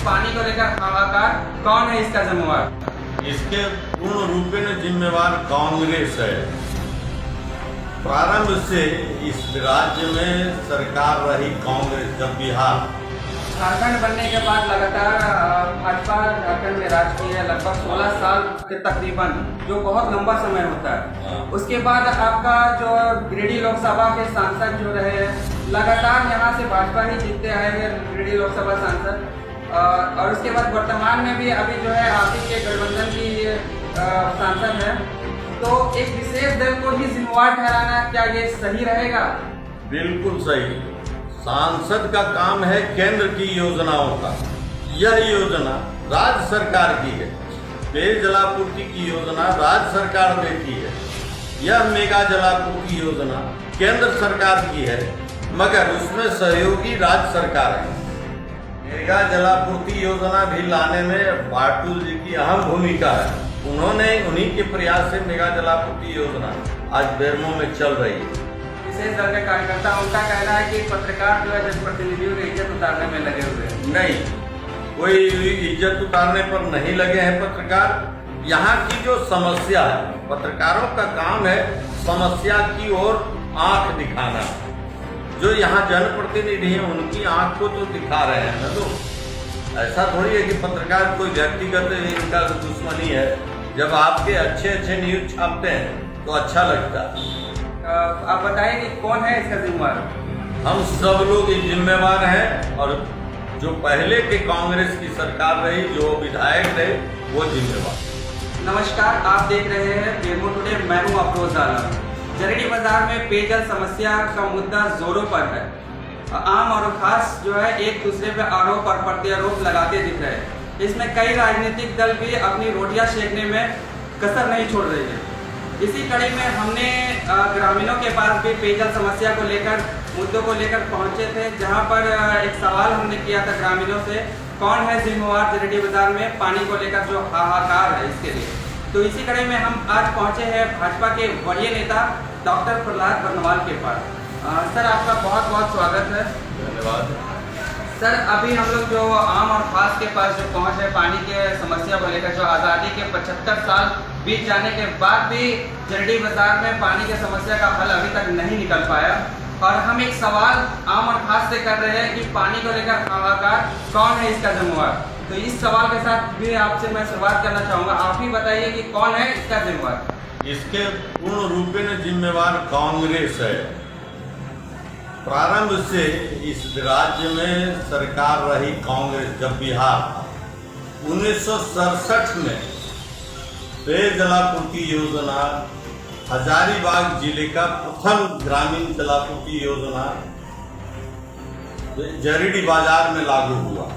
पानी को लेकर हाहाकार, कौन है इसका जिम्मेवार? इसके पूर्ण रूप में जिम्मेवार कांग्रेस है। प्रारंभ से इस राज्य में सरकार रही कांग्रेस। जब बिहार झारखंड बनने के बाद लगातार भाजपा झारखंड में राज की है लगभग 16 साल के तकरीबन, जो बहुत लंबा समय होता है। उसके बाद आपका जो गिरिडीह लोकसभा के सांसद जो रहे, लगातार यहाँ से भाजपा ही जीतते आए हैं गिरिडीह लोकसभा सांसद। और उसके बाद वर्तमान में भी अभी जो है आप ही के गठबंधन की सांसद है। तो एक विशेष दल को ही जिम्मेवार ठहराना, क्या ये सही रहेगा? बिल्कुल सही। सांसद का काम है केंद्र की योजनाओं का। यह योजना राज्य सरकार की है। पेयजलापूर्ति की योजना राज्य सरकार देती है। यह मेगा जलापूर्ति योजना केंद्र सरकार की है, मगर उसमें सहयोगी राज्य सरकार है। मेगा जलापूर्ति योजना भी लाने में बाटुल जी की अहम भूमिका है। उन्होंने उन्हीं के प्रयास से मेगा जलापूर्ति योजना आज बेरमो में चल रही है। विशेष दल के कार्यकर्ता, उनका कहना है कि पत्रकार जो है जनप्रतिनिधियों की इज्जत उतारने में लगे हुए हैं। नहीं, कोई इज्जत उतारने पर नहीं लगे हैं पत्रकार। यहाँ की जो समस्या है, पत्रकारों का काम है समस्या की ओर आंख दिखाना। जो यहाँ जनप्रतिनिधि हैं उनकी आंख को तो दिखा रहे हैं ना। तो ऐसा थोड़ी है कि पत्रकार कोई व्यक्तिगत इनका दुश्मनी है। जब आपके अच्छे अच्छे न्यूज छापते हैं तो अच्छा लगता है। आप बताइए कि कौन है इसका जिम्मेवार? हम सब लोग जिम्मेवार हैं, और जो पहले के कांग्रेस की सरकार रही, जो विधायक रहे, वो जिम्मेवार। नमस्कार, आप देख रहे हैं बेरमो टुडे। मैं हूं अफरोज आलम। जरीडी बाजार में पेयजल समस्या का मुद्दा जोरों पर है। आम और खास जो है एक दूसरे पे आरोप और प्रत्यारोप लगाते दिख रहे हैं। इसमें कई राजनीतिक दल भी अपनी रोटियां सेकने में कसर नहीं छोड़ रही है। इसी कड़ी में हमने ग्रामीणों के पास भी पेयजल समस्या को लेकर, मुद्दों को लेकर पहुंचे थे, जहां पर एक सवाल हमने किया था ग्रामीणों से, कौन है जिम्मेवार जरीडी बाजार में पानी को लेकर जो हाहाकार है इसके लिए। तो इसी कड़ी में हम आज पहुंचे हैं भाजपा के वरीय नेता डॉक्टर प्रहलाद बर्नवाल के पास। सर, आपका बहुत बहुत स्वागत है। धन्यवाद। सर, अभी हम लोग जो आम और खास के पास जो पहुंच है पानी के समस्या को लेकर, जो आज़ादी के 75 साल बीत जाने के बाद भी जरीडी बाजार में पानी की समस्या का हल अभी तक नहीं निकल पाया। और हम एक सवाल आम और खास से कर रहे हैं कि पानी को लेकर हाहाकार, कौन है इसका जिम्मेवार? तो इस सवाल के साथ भी आपसे मैं शुरुआत करना चाहूँगा। आप ही बताइए कि कौन है इसका जिम्मेवार? इसके पूर्ण रूप में जिम्मेवार कांग्रेस है। प्रारंभ से इस राज्य में सरकार रही कांग्रेस। जब बिहार 1967 में पेयजलापूर्ति योजना, हजारीबाग जिले का प्रथम ग्रामीण जलापूर्ति योजना जरीडी बाजार में लागू हुआ।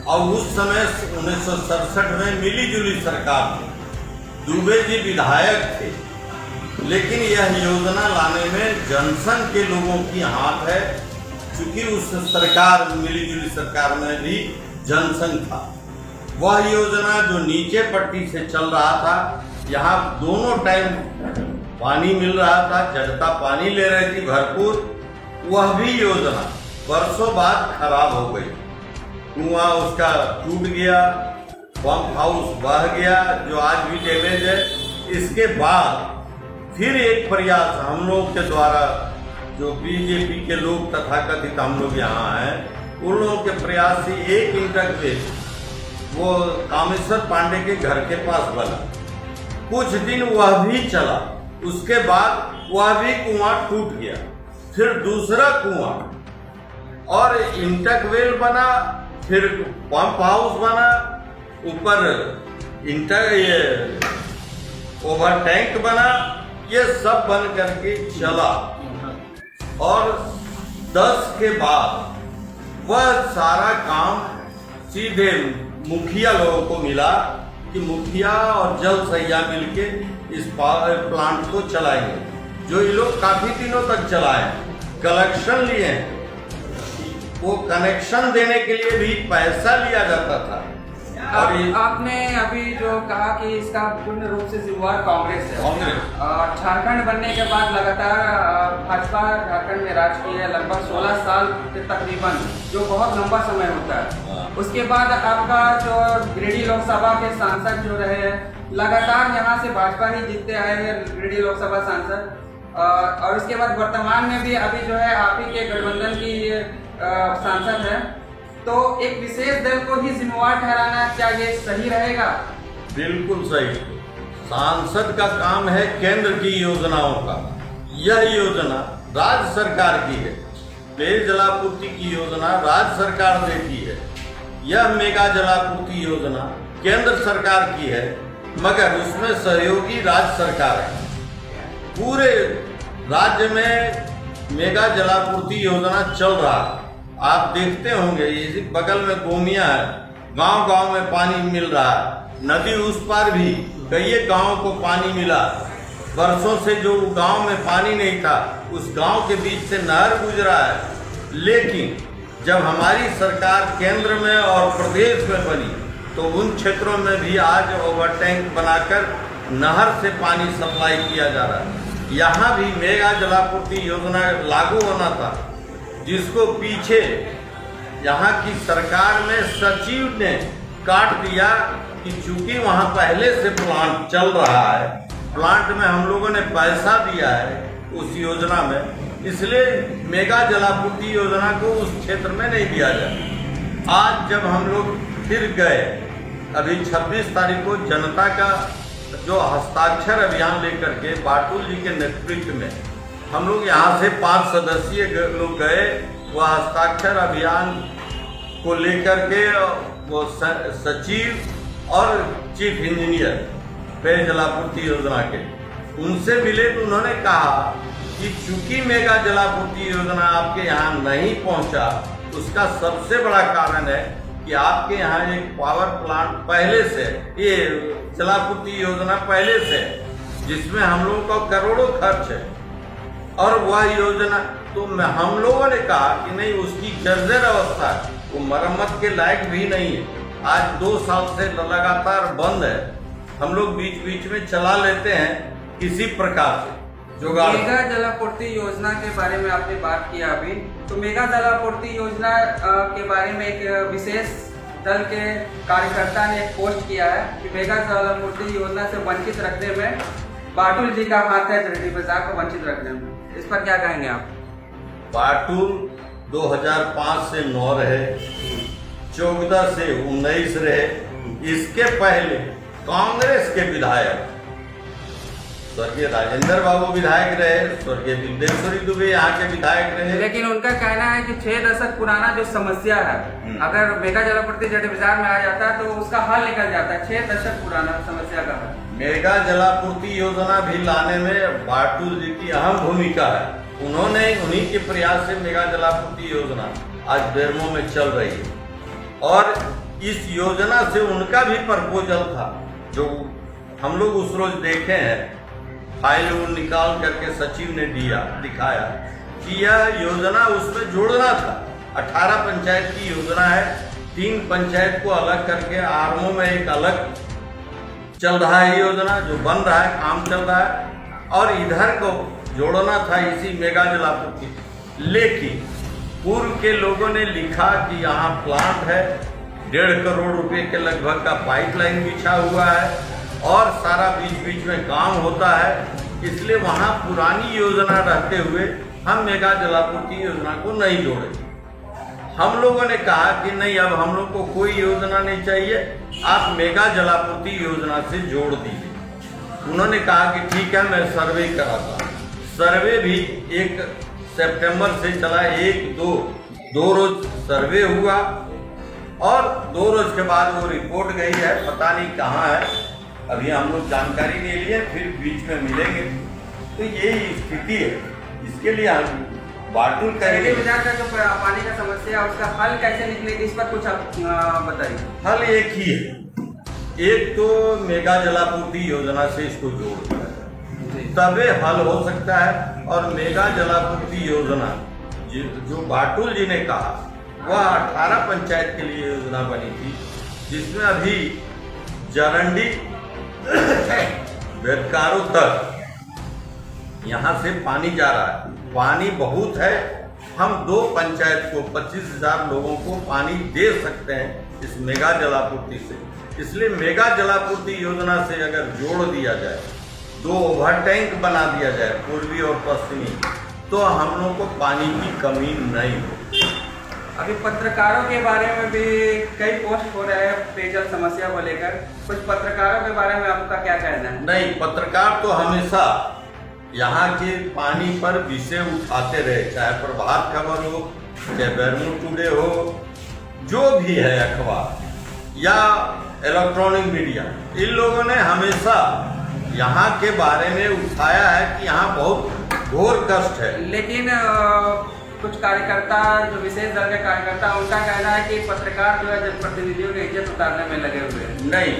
और उस समय 1967 में मिली जुली सरकार थी, दुबे जी विधायक थे, लेकिन यह योजना लाने में जनसंघ के लोगों की हाथ है, क्योंकि उस सरकार, मिली जुली सरकार में भी जनसंघ था। वह योजना जो नीचे पट्टी से चल रहा था, यहाँ दोनों टाइम पानी मिल रहा था, जनता पानी ले रही थी भरपूर, वह भी योजना वर्षों बाद खराब हो गई। कुआं उसका टूट गया, पंप हाउस बह गया, जो आज भी डैमेज है। इसके बाद फिर एक प्रयास हम लोग के द्वारा, जो बीजेपी के लोग तथाकथित हम लोग यहाँ हैं, उन लोगों के प्रयास से एक इंटरवेल वो कामेश्वर पांडे के घर के पास बना। कुछ दिन वह भी चला, उसके बाद वह भी कुआं टूट गया। फिर दूसरा कुआं और इंटरवेल बना, फिर पंप हाउस बना, ऊपर ओवर टैंक बना। ये सब बन करके चला, और 10 के बाद वह सारा काम सीधे मुखिया लोगों को मिला कि मुखिया और जल सैया मिलके इस प्लांट को चलाएंगे, जो ये लोग काफी दिनों तक चलाए। कलेक्शन लिए हैं, वो कनेक्शन देने के लिए भी पैसा लिया जाता था। आपने अभी जो कहा कि इसका पूर्ण रूप से जिम्मेवार कांग्रेस है। कांग्रेस झारखंड बनने के बाद लगातार भाजपा झारखंड में राज की है लगभग 16 साल के तकरीबन, जो बहुत लंबा समय होता है। उसके बाद आपका जो गिरिडीह लोकसभा के सांसद जो रहे हैं, लगातार यहाँ से भाजपा ही जीतते आए हैं गिरिडीह लोकसभा सांसद, और उसके बाद वर्तमान में भी अभी जो है आप ही के गठबंधन की सांसद है। तो एक विशेष दल को ही जिम्मेवार ठहराना क्या ये सही रहेगा? बिल्कुल सही। सांसद का काम है केंद्र की योजनाओं का। यह योजना राज्य सरकार की है। पेयजलापूर्ति की योजना राज्य सरकार देती है। यह मेगा जलापूर्ति योजना केंद्र सरकार की है, मगर उसमें सहयोगी राज्य सरकार है। पूरे राज्य में मेगा जलापूर्ति योजना चल रहा है। आप देखते होंगे, इसी बगल में गोमिया है, गांव गांव में पानी मिल रहा है। नदी उस पार भी कई गांव को पानी मिला। वर्षों से जो गांव में पानी नहीं था, उस गांव के बीच से नहर गुजरा है। लेकिन जब हमारी सरकार केंद्र में और प्रदेश में बनी, तो उन क्षेत्रों में भी आज ओवर टैंक बनाकर नहर से पानी सप्लाई किया जा रहा है। यहाँ भी मेगा जलापूर्ति योजना लागू होना था, जिसको पीछे यहाँ की सरकार में सचिव ने काट दिया कि चूंकि वहाँ पहले से प्लांट चल रहा है, प्लांट में हम लोगों ने पैसा दिया है उस योजना में, इसलिए मेगा जलापूर्ति योजना को उस क्षेत्र में नहीं दिया जाए। आज जब हम लोग फिर गए, अभी 26 तारीख को जनता का जो हस्ताक्षर अभियान लेकर के बाटुल जी के नेतृत्व में हम लोग यहाँ से 5 सदस्यीय लोग गए, वह हस्ताक्षर अभियान को लेकर के वो सचिव और चीफ इंजीनियर पेयजलापूर्ति योजना के उनसे मिले, तो उन्होंने कहा कि चूंकि मेगा जलापूर्ति योजना आपके यहाँ नहीं पहुँचा, उसका सबसे बड़ा कारण है कि आपके यहाँ एक पावर प्लांट पहले से, ये जलापूर्ति योजना पहले से, जिसमें हम लोगों का करोड़ों खर्च है, और वह योजना तो हम लोगों ने कहा कि नहीं, उसकी जर्जर अवस्था है, वो मरम्मत के लायक भी नहीं है। आज 2 साल से लगातार बंद है। हम लोग बीच बीच में चला लेते हैं किसी प्रकार से जुगाड़। मेगा जलापूर्ति योजना के बारे में आपने बात किया अभी, तो मेगा जलापूर्ति योजना के बारे में एक विशेष दल के कार्यकर्ता ने एक पोस्ट किया है कि मेगा जलापूर्ति योजना से वंचित रखने में बाटुल जी का हाथ है, जरीडी बाजार को वंचित रखने में। इस पर क्या कहेंगे आप? बाटुल 2005 से 9 रहे, 14 से 19 रहे। इसके पहले कांग्रेस के विधायक स्वर्गीय राजेंद्र बाबू विधायक रहे, स्वर्गीय विद्येश्वरी दुबे यहाँ के विधायक रहे। लेकिन उनका कहना है कि 6 दशक पुराना जो समस्या है, अगर मेगा जलापूर्ति जरीडी बाजार में आ जाता है तो उसका हल निकल जाता है। 6 दशक पुराना समस्या का है। मेगा जलापूर्ति योजना भी लाने में बाटुल जी की अहम भूमिका है। उन्होंने, उन्हीं के प्रयास से मेगा जलापूर्ति योजना आज बेरमो में चल रही है, और इस योजना से उनका भी प्रपोजल था, जो हम लोग उस रोज देखे हैं, फाइल वो निकाल करके सचिव ने दिखाया कि यह योजना उसमें जोड़ना था। 18 पंचायत की योजना है, 3 पंचायत को अलग करके आरमो में एक अलग चल रहा है योजना, जो बन रहा है, काम चल रहा है, और इधर को जोड़ना था इसी मेगा जलापूर्ति। लेकिन पूर्व के लोगों ने लिखा कि यहाँ प्लांट है, 1.5 करोड़ रुपए के लगभग का पाइपलाइन बिछा हुआ है, और सारा बीच बीच में काम होता है, इसलिए वहाँ पुरानी योजना रहते हुए हम मेगा जलापूर्ति योजना को नहीं जोड़े। हम लोगों ने कहा कि नहीं, अब हम लोग को कोई योजना नहीं चाहिए, आप मेगा जलापूर्ति योजना से जोड़ दीजिए। उन्होंने कहा कि ठीक है, मैं सर्वे कराता हूँ। सर्वे भी 1 सितंबर से चला, 2 रोज सर्वे हुआ, और 2 रोज के बाद वो रिपोर्ट गई है, पता नहीं कहाँ है, अभी हम लोग जानकारी नहीं लिए, फिर बीच में मिलेंगे। तो यही स्थिति है। इसके लिए बाटुल जरीडी बाजार का जो पानी का समस्या है, उसका हल कैसे निकलेगी, इस पर कुछ आप बताइए। हल एक ही है, एक तो मेगा जलापूर्ति योजना से इसको जोड़ दिया जाए, तबे हल हो सकता है। और मेगा जलापूर्ति योजना जो बाटुल जी ने कहा, वह 18 पंचायत के लिए योजना बनी थी, जिसमें अभी जरंडी बेदकारों तक यहाँ से पानी जा रहा है। पानी बहुत है, हम 2 पंचायत को 25,000 लोगों को पानी दे सकते हैं इस मेगा जलापूर्ति से। इसलिए मेगा जलापूर्ति योजना से अगर जोड़ दिया जाए, 2 ओवर टैंक बना दिया जाए पूर्वी और पश्चिमी, तो हम लोगों को पानी की कमी नहीं हो। अभी पत्रकारों के बारे में भी कई पोस्ट हो रहे हैं पेयजल समस्या को लेकर, कुछ पत्रकारों के बारे में आपका क्या कहना है? नहीं, पत्रकार तो हमेशा यहाँ के पानी पर विषय उठाते रहे, चाहे प्रभात खबर हो, चाहे बैरमूड टुडे हो, जो भी है अखबार या इलेक्ट्रॉनिक मीडिया, इन लोगों ने हमेशा यहाँ के बारे में उठाया है कि यहाँ बहुत घोर कष्ट है। लेकिन कुछ कार्यकर्ता, जो विशेष दल के कार्यकर्ता, उनका कहना है कि पत्रकार जो है जनप्रतिनिधियों की इज्जत उतारने में लगे हुए हैं। नहीं,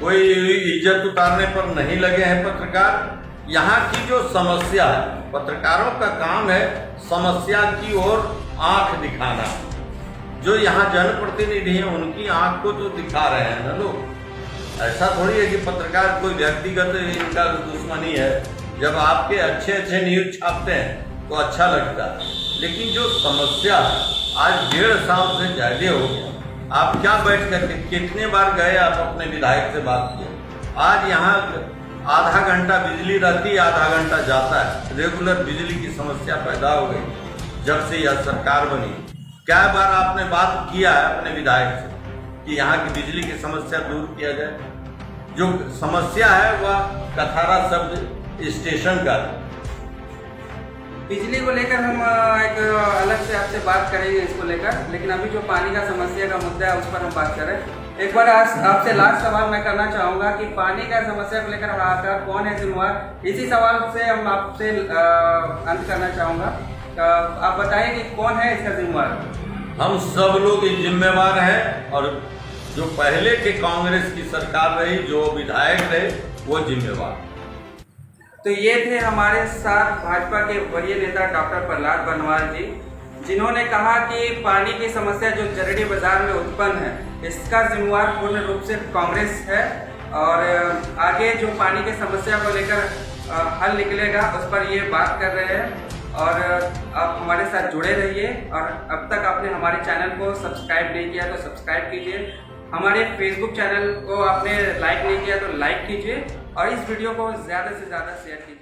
कोई इज्जत उतारने पर नहीं लगे हैं पत्रकार। यहाँ की जो समस्या है, पत्रकारों का काम है समस्या की ओर आंख दिखाना। जो यहाँ जनप्रतिनिधि हैं उनकी आंख को तो दिखा रहे हैं ना लोग। ऐसा थोड़ी है कि पत्रकार कोई व्यक्तिगत इनका दुश्मनी है। जब आपके अच्छे अच्छे न्यूज छापते हैं तो अच्छा लगता है, लेकिन जो समस्या है, आज 1.5 साल से ज्यादा हो गया। आप क्या बैठ करके, कितने बार गए आप अपने विधायक से बात किए? आज यहाँ आधा घंटा बिजली रहती है, आधा घंटा जाता है। रेगुलर बिजली की समस्या पैदा हो गई जब से यह सरकार बनी। क्या बार आपने बात किया है अपने विधायक से कि यहाँ की बिजली की समस्या दूर किया जाए? जो समस्या है वह कथारा सब स्टेशन का। बिजली को लेकर हम एक अलग से आपसे बात करेंगे इसको लेकर, लेकिन अभी जो पानी का समस्या का मुद्दा है उस पर हम बात करें। एक बार आपसे लास्ट सवाल मैं करना चाहूँगा कि पानी का समस्या को लेकर हमारा कौन है जिम्मेवार? इसी सवाल से हम आपसे अंत करना चाहूँगा। आप बताइए कि कौन है इसका जिम्मेवार? हम सब लोग जिम्मेवार हैं, और जो पहले के कांग्रेस की सरकार रही, जो विधायक रहे, वो जिम्मेवार। तो ये थे हमारे साथ भाजपा के वरीय नेता डॉक्टर प्रहलाद बर्नवाल जी, जिन्होंने कहा कि पानी की समस्या जो जरड़ी बाजार में उत्पन्न है, इसका जिम्मेवार पूर्ण रूप से कांग्रेस है, और आगे जो पानी की समस्या को लेकर हल निकलेगा उस पर ये बात कर रहे हैं। और आप हमारे साथ जुड़े रहिए, और अब तक आपने हमारे चैनल को सब्सक्राइब नहीं किया तो सब्सक्राइब कीजिए। हमारे फेसबुक चैनल को आपने लाइक नहीं किया तो लाइक कीजिए, और इस वीडियो को ज़्यादा से ज़्यादा शेयर कीजिए।